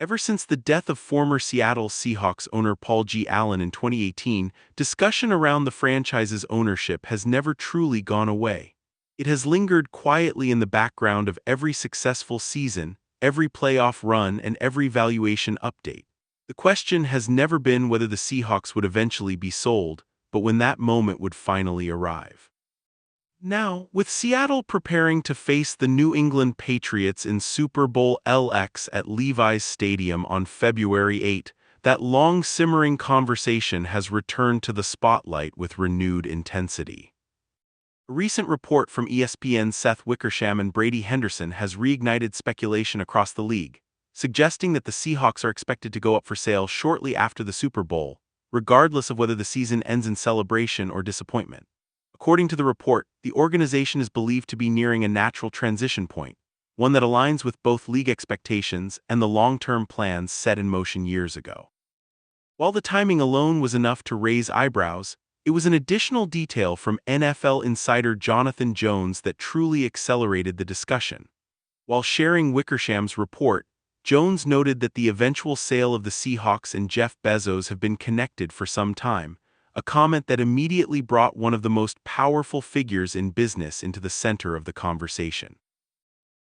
Ever since the death of former Seattle Seahawks owner Paul G. Allen in 2018, discussion around the franchise's ownership has never truly gone away. It has lingered quietly in the background of every successful season, every playoff run, and every valuation update. The question has never been whether the Seahawks would eventually be sold, but when that moment would finally arrive. Now, with Seattle preparing to face the New England Patriots in Super Bowl LX at Levi's Stadium on February 8, that long-simmering conversation has returned to the spotlight with renewed intensity. A recent report from ESPN's Seth Wickersham and Brady Henderson has reignited speculation across the league, suggesting that the Seahawks are expected to go up for sale shortly after the Super Bowl, regardless of whether the season ends in celebration or disappointment. According to the report, the organization is believed to be nearing a natural transition point, one that aligns with both league expectations and the long-term plans set in motion years ago. While the timing alone was enough to raise eyebrows, it was an additional detail from NFL insider Jonathan Jones that truly accelerated the discussion. While sharing Wickersham's report, Jones noted that the eventual sale of the Seahawks and Jeff Bezos have been connected for some time, a comment that immediately brought one of the most powerful figures in business into the center of the conversation.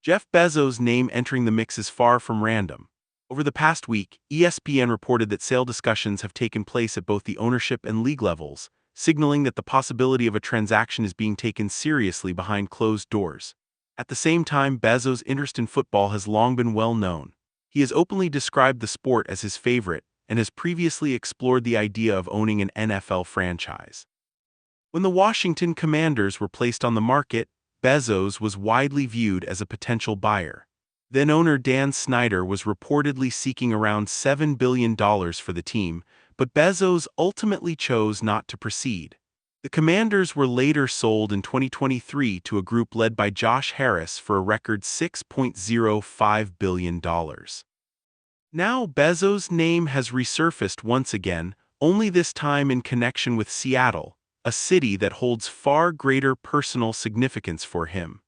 Jeff Bezos' name entering the mix is far from random. Over the past week, ESPN reported that sale discussions have taken place at both the ownership and league levels, signaling that the possibility of a transaction is being taken seriously behind closed doors. At the same time, Bezos' interest in football has long been well known. He has openly described the sport as his favorite, and has previously explored the idea of owning an NFL franchise. When the Washington Commanders were placed on the market, Bezos was widely viewed as a potential buyer. Then-owner Dan Snyder was reportedly seeking around $7 billion for the team, but Bezos ultimately chose not to proceed. The Commanders were later sold in 2023 to a group led by Josh Harris for a record $6.05 billion. Now Bezos' name has resurfaced once again, only this time in connection with Seattle, a city that holds far greater personal significance for him.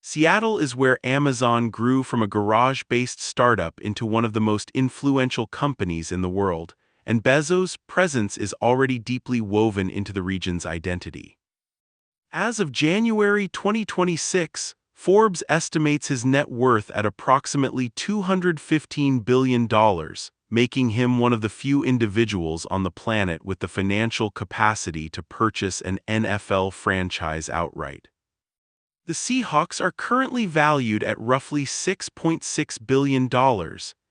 Seattle is where Amazon grew from a garage-based startup into one of the most influential companies in the world, and Bezos' presence is already deeply woven into the region's identity. As of January 2026, Forbes estimates his net worth at approximately $215 billion, making him one of the few individuals on the planet with the financial capacity to purchase an NFL franchise outright. The Seahawks are currently valued at roughly $6.6 billion,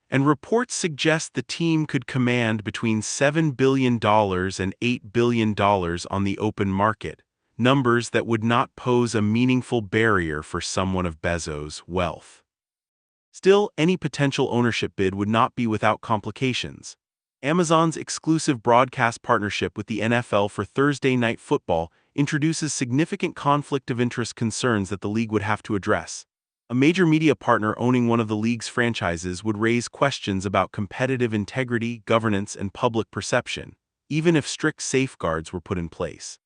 and reports suggest the team could command between $7 billion and $8 billion on the open market, numbers that would not pose a meaningful barrier for someone of Bezos' wealth. Still, any potential ownership bid would not be without complications. Amazon's exclusive broadcast partnership with the NFL for Thursday Night Football introduces significant conflict of interest concerns that the league would have to address. A major media partner owning one of the league's franchises would raise questions about competitive integrity, governance, and public perception, even if strict safeguards were put in place.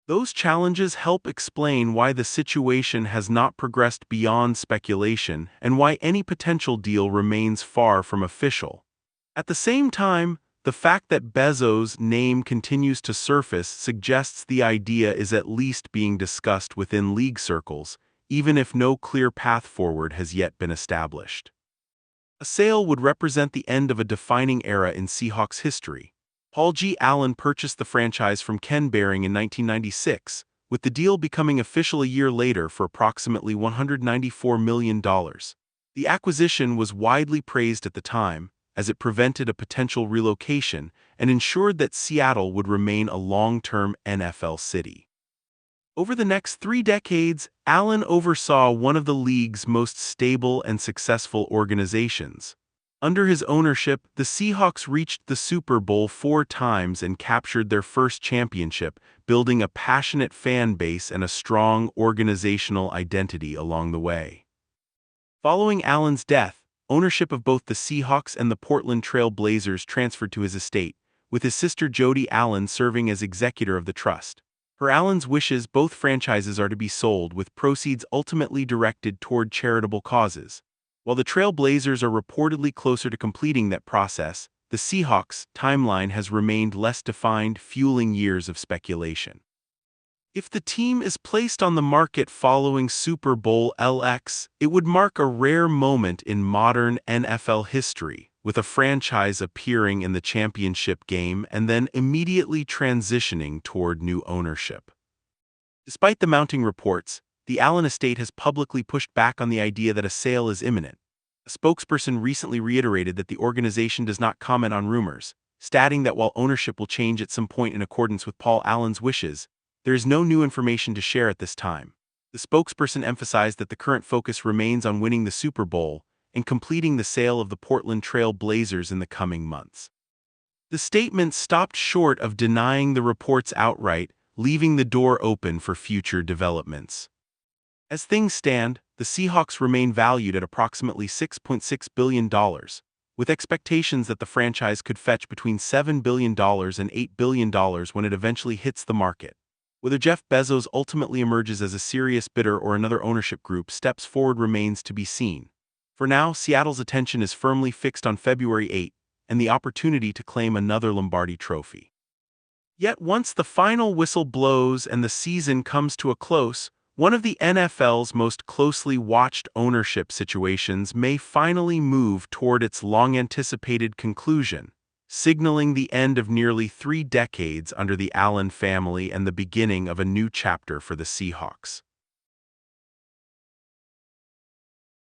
Those challenges help explain why the situation has not progressed beyond speculation and why any potential deal remains far from official. At the same time, the fact that Bezos' name continues to surface suggests the idea is at least being discussed within league circles, even if no clear path forward has yet been established. A sale would represent the end of a defining era in Seahawks history. Paul G. Allen purchased the franchise from Ken Behring in 1996, with the deal becoming official a year later for approximately $194 million. The acquisition was widely praised at the time, as it prevented a potential relocation and ensured that Seattle would remain a long-term NFL city. Over the next 3 decades, Allen oversaw one of the league's most stable and successful organizations. Under his ownership, the Seahawks reached the Super Bowl 4 times and captured their first championship, building a passionate fan base and a strong organizational identity along the way. Following Allen's death, ownership of both the Seahawks and the Portland Trail Blazers transferred to his estate, with his sister Jody Allen serving as executor of the trust. Per Allen's wishes, both franchises are to be sold, with proceeds ultimately directed toward charitable causes. While the Trail Blazers are reportedly closer to completing that process, the Seahawks' timeline has remained less defined, fueling years of speculation. If the team is placed on the market following Super Bowl LX, it would mark a rare moment in modern NFL history, with a franchise appearing in the championship game and then immediately transitioning toward new ownership. Despite the mounting reports, the Allen estate has publicly pushed back on the idea that a sale is imminent. A spokesperson recently reiterated that the organization does not comment on rumors, stating that while ownership will change at some point in accordance with Paul Allen's wishes, there is no new information to share at this time. The spokesperson emphasized that the current focus remains on winning the Super Bowl and completing the sale of the Portland Trail Blazers in the coming months. The statement stopped short of denying the reports outright, leaving the door open for future developments. As things stand, the Seahawks remain valued at approximately $6.6 billion, with expectations that the franchise could fetch between $7 billion and $8 billion when it eventually hits the market. Whether Jeff Bezos ultimately emerges as a serious bidder or another ownership group steps forward remains to be seen. For now, Seattle's attention is firmly fixed on February 8 and the opportunity to claim another Lombardi Trophy. Yet once the final whistle blows and the season comes to a close, one of the NFL's most closely watched ownership situations may finally move toward its long-anticipated conclusion, signaling the end of nearly 3 decades under the Allen family and the beginning of a new chapter for the Seahawks.